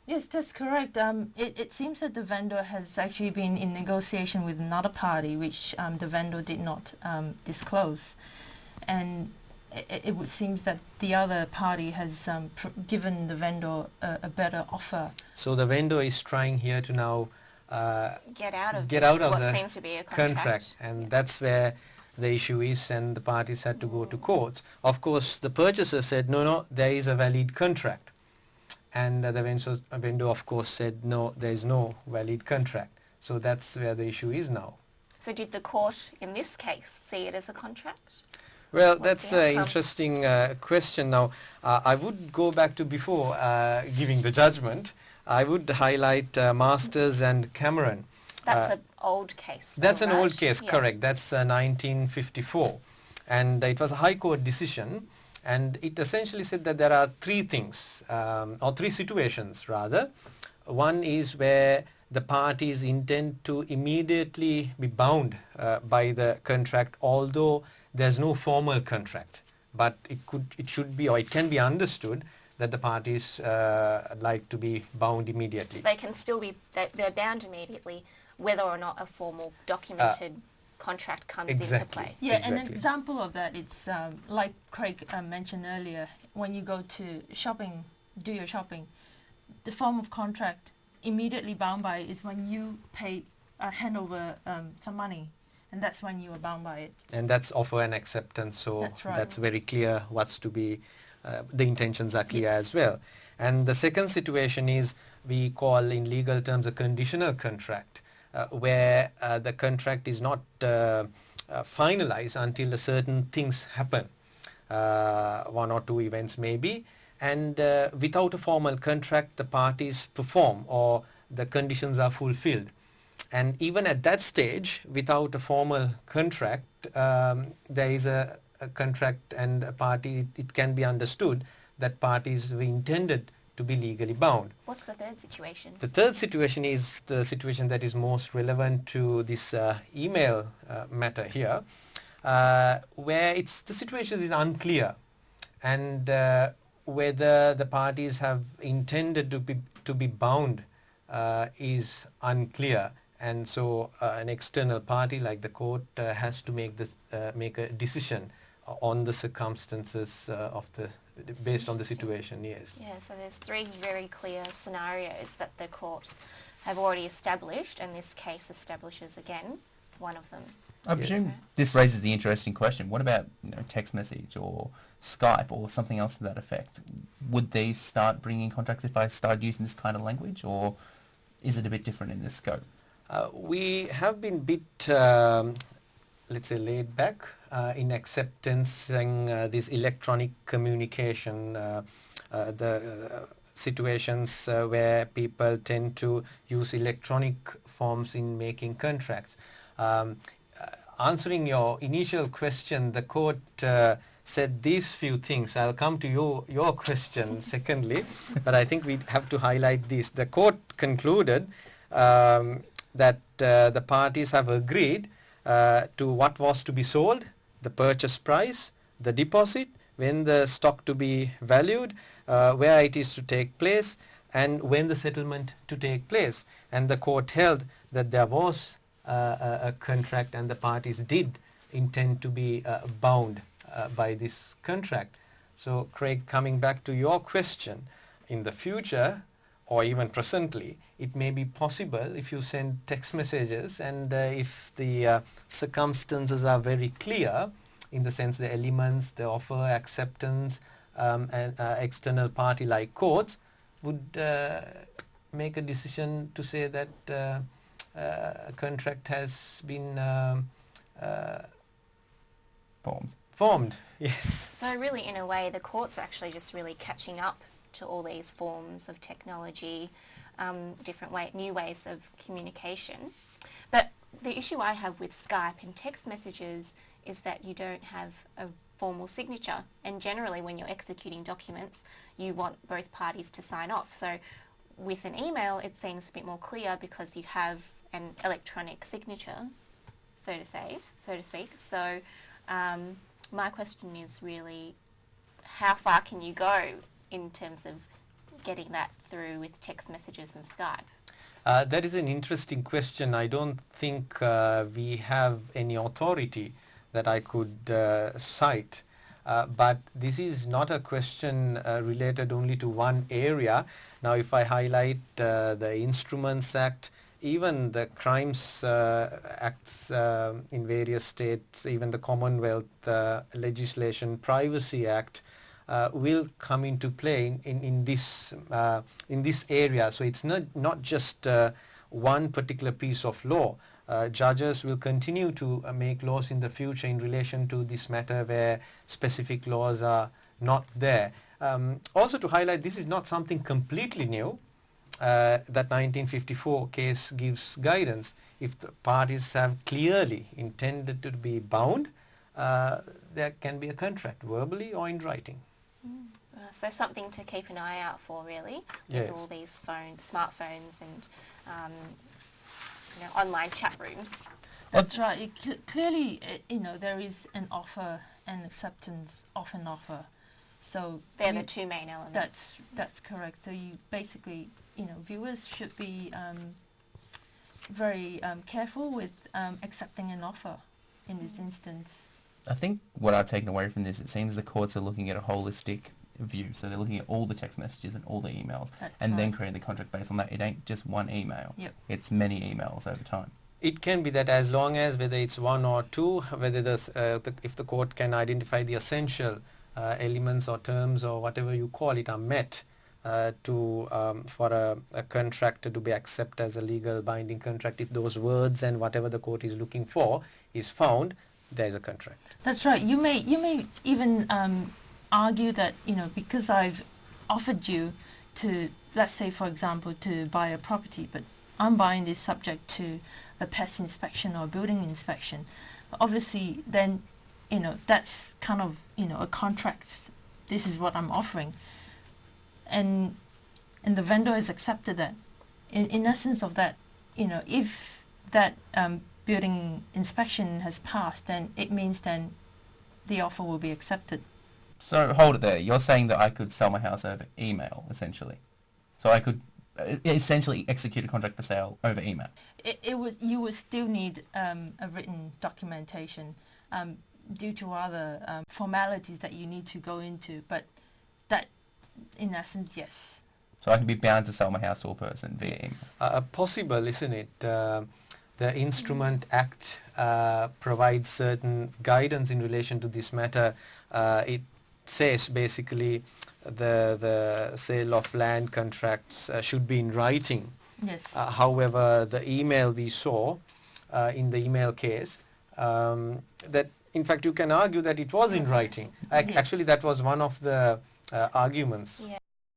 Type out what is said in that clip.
Yes, that's correct. It seems that the vendor has actually been in negotiation with another party, which the vendor did not disclose. And it would seem that the other party has given the vendor a better offer. So the vendor is trying here to now get out of what the seems to be a contract. And that's where the issue is, and the parties had to go to courts. Of course, the purchaser said, no, there is a valid contract. And the vendor, of course, said, no, there is no valid contract. So that's where the issue is now. So did the court, in this case, see it as a contract? Well, that's an interesting question. Now, I would go back to before giving the judgment. I would highlight Masters and Cameron. That's an old case. That's an old case, correct. That's 1954. And it was a High Court decision. And it essentially said that there are three things, or three situations rather. One is where the parties intend to immediately be bound by the contract, although there's no formal contract. But it should be, or it can be understood that the parties like to be bound immediately. So they can still be, they're bound immediately, whether or not a formal documented contract comes into play. Yeah, exactly. An example of that, it's like Craig mentioned earlier, when you go to shopping, do your shopping, the form of contract immediately bound by is when you hand over some money, and that's when you are bound by it. And that's offer and acceptance, so that's very clear what's to be, the intentions are clear as well. And the second situation is, we call in legal terms a conditional contract, where the contract is not finalized until certain things happen, one or two events maybe, and without a formal contract the parties perform or the conditions are fulfilled. And even at that stage, without a formal contract, there is a contract and a party, it can be understood that parties were intended to be legally bound. What's the third situation? The third situation is the situation that is most relevant to this email matter here, where the situation is unclear, and whether the parties have intended to be bound is unclear. And so an external party like the court has to make a decision on the circumstances based on the situation, yes. Yeah, so there's three very clear scenarios that the courts have already established, and this case establishes again one of them. I presume this raises the interesting question, what about text message or Skype or something else to that effect? Would these start bringing contracts if I started using this kind of language, or is it a bit different in this scope? We have been a bit, let's say, laid back in accepting this electronic communication, the situations where people tend to use electronic forms in making contracts. Answering your initial question, the court said these few things. I'll come to your question secondly, but I think we have to highlight this. The court concluded that the parties have agreed to what was to be sold, the purchase price, the deposit, when the stock to be valued, where it is to take place, and when the settlement to take place. And the court held that there was a contract and the parties did intend to be bound by this contract. So, Craig, coming back to your question, in the future or even presently, it may be possible if you send text messages and if the circumstances are very clear, in the sense the elements, the offer, acceptance, and external party like courts would make a decision to say that a contract has been formed. Yes. So really, in a way, the court's actually just really catching up to all these forms of technology, new ways of communication. But the issue I have with Skype and text messages is that you don't have a formal signature, and generally when you're executing documents you want both parties to sign off. So with an email it seems a bit more clear because you have an electronic signature, so to speak. So my question is really, how far can you go in terms of getting that through with text messages and Skype? That is an interesting question. I don't think we have any authority that I could cite. But this is not a question related only to one area. Now, if I highlight the Instruments Act, even the Crimes Acts in various states, even the Commonwealth legislation, Privacy Act, will come into play in this area. So it's not just one particular piece of law. Judges will continue to make laws in the future in relation to this matter where specific laws are not there. Also to highlight, this is not something completely new. That 1954 case gives guidance. If the parties have clearly intended to be bound, there can be a contract, verbally or in writing. So something to keep an eye out for, really, with all these smartphones and online chat rooms. That's right. Clearly, there is an offer and acceptance of an offer. So they're the two main elements. That's correct. So you basically, viewers should be very careful with accepting an offer in this instance. I think what I've taken away from this, it seems the courts are looking at a holistic view. So they're looking at all the text messages and all the emails, then creating the contract based on that. It ain't just one email. Yep. It's many emails over time. It can be that as long as whether it's one or two, whether if the court can identify the essential elements or terms or whatever you call it are met for a contract to be accepted as a legal binding contract. If those words and whatever the court is looking for is found, there is a contract. That's right. You may even argue that because I've offered you to, let's say for example, to buy a property, but I'm buying this subject to a pest inspection or a building inspection. Obviously, then that's kind of a contract. This is what I'm offering, and the vendor has accepted that. In essence of that, if that building inspection has passed, then it means then the offer will be accepted. So hold it there. You're saying that I could sell my house over email, essentially. So I could essentially execute a contract for sale over email. You would still need a written documentation due to other formalities that you need to go into. But that, in essence, yes. So I can be bound to sell my house to a person via email. Possible, isn't it? The Instrument Act provides certain guidance in relation to this matter. It says basically the sale of land contracts should be in writing. Yes. However, the email we saw in the email case, that in fact you can argue that it was in writing. Actually, that was one of the arguments. Yeah.